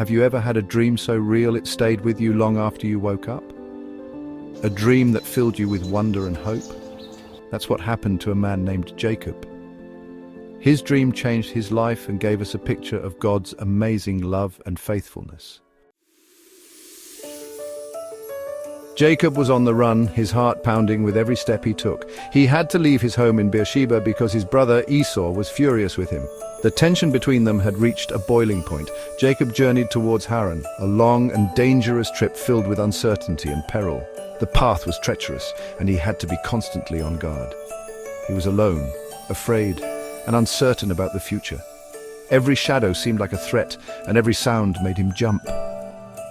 Have you ever had a dream so real it stayed with you long after you woke up? A dream that filled you with wonder and hope? That's what happened to a man named Jacob. His dream changed his life and gave us a picture of God's amazing love and faithfulness. Jacob was on the run, his heart pounding with every step he took. He had to leave his home in Beersheba because his brother Esau was furious with him. The tension between them had reached a boiling point. Jacob journeyed towards Haran, a long and dangerous trip filled with uncertainty and peril. The path was treacherous, and he had to be constantly on guard. He was alone, afraid, and uncertain about the future. Every shadow seemed like a threat, and every sound made him jump.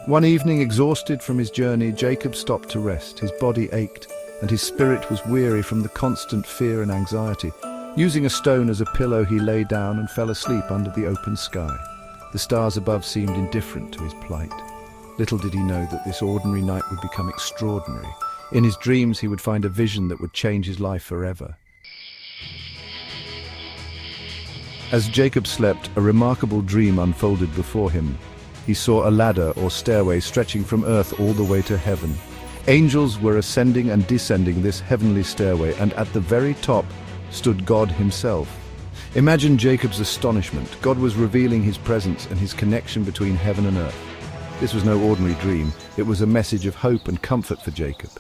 One evening, exhausted from his journey, Jacob stopped to rest. His body ached, and his spirit was weary from the constant fear and anxiety. Using a stone as a pillow, he lay down and fell asleep under the open sky. The stars above seemed indifferent to his plight. Little did he know that this ordinary night would become extraordinary. In his dreams, he would find a vision that would change his life forever. As Jacob slept, a remarkable dream unfolded before him. He saw a ladder or stairway stretching from earth all the way to heaven. Angels were ascending and descending this heavenly stairway, and at the very top stood God himself. Imagine Jacob's astonishment. God was revealing his presence and his connection between heaven and earth. This was no ordinary dream. It was a message of hope and comfort for Jacob.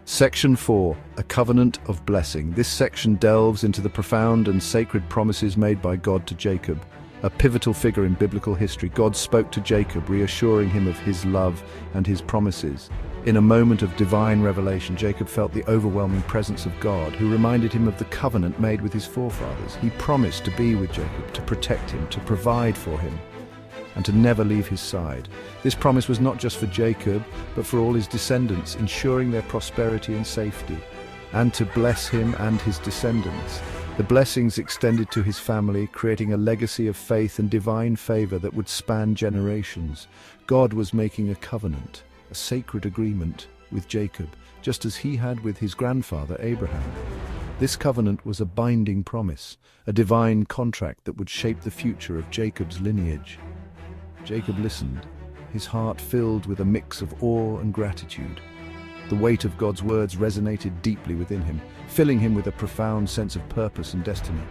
Section 4, A Covenant of Blessing. This section delves into the profound and sacred promises made by God to Jacob. A pivotal figure in biblical history, God spoke to Jacob, reassuring him of his love and his promises. In a moment of divine revelation, Jacob felt the overwhelming presence of God, who reminded him of the covenant made with his forefathers. He promised to be with Jacob, to protect him, to provide for him, and to never leave his side. This promise was not just for Jacob, but for all his descendants, ensuring their prosperity and safety, and to bless him and his descendants. The blessings extended to his family, creating a legacy of faith and divine favor that would span generations. God was making a covenant, a sacred agreement with Jacob, just as he had with his grandfather Abraham. This covenant was a binding promise, a divine contract that would shape the future of Jacob's lineage. Jacob listened, his heart filled with a mix of awe and gratitude. The weight of God's words resonated deeply within him, filling him with a profound sense of purpose and destiny.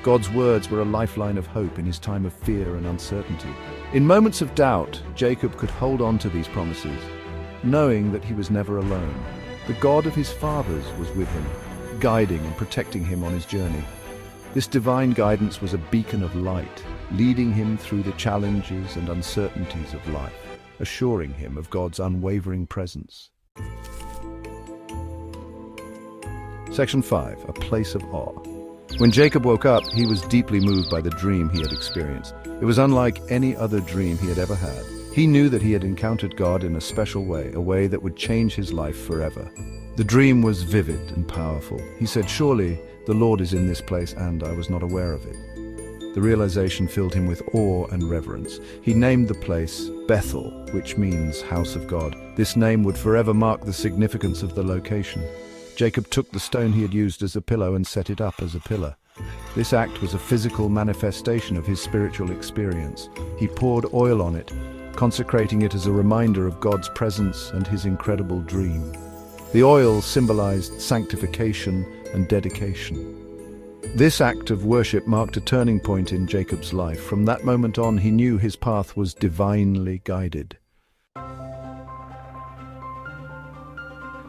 God's words were a lifeline of hope in his time of fear and uncertainty. In moments of doubt, Jacob could hold on to these promises, knowing that he was never alone. The God of his fathers was with him, guiding and protecting him on his journey. This divine guidance was a beacon of light, leading him through the challenges and uncertainties of life, assuring him of God's unwavering presence. Section 5, A Place of Awe. When Jacob woke up, he was deeply moved by the dream he had experienced. It was unlike any other dream he had ever had. He knew that he had encountered God in a special way, a way that would change his life forever. The dream was vivid and powerful. He said, "Surely the Lord is in this place, and I was not aware of it." The realization filled him with awe and reverence. He named the place Bethel, which means house of God. This name would forever mark the significance of the location. Jacob took the stone he had used as a pillow and set it up as a pillar. This act was a physical manifestation of his spiritual experience. He poured oil on it, consecrating it as a reminder of God's presence and his incredible dream. The oil symbolized sanctification and dedication. This act of worship marked a turning point in Jacob's life. From that moment on, he knew his path was divinely guided.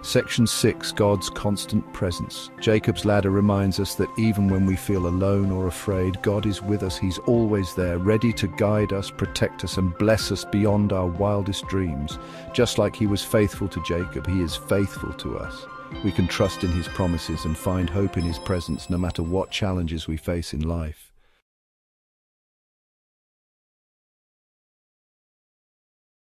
Section 6, God's constant presence. Jacob's ladder reminds us that even when we feel alone or afraid, God is with us. He's always there, ready to guide us, protect us, and bless us beyond our wildest dreams. Just like he was faithful to Jacob, he is faithful to us. We can trust in his promises and find hope in his presence no matter what challenges we face in life.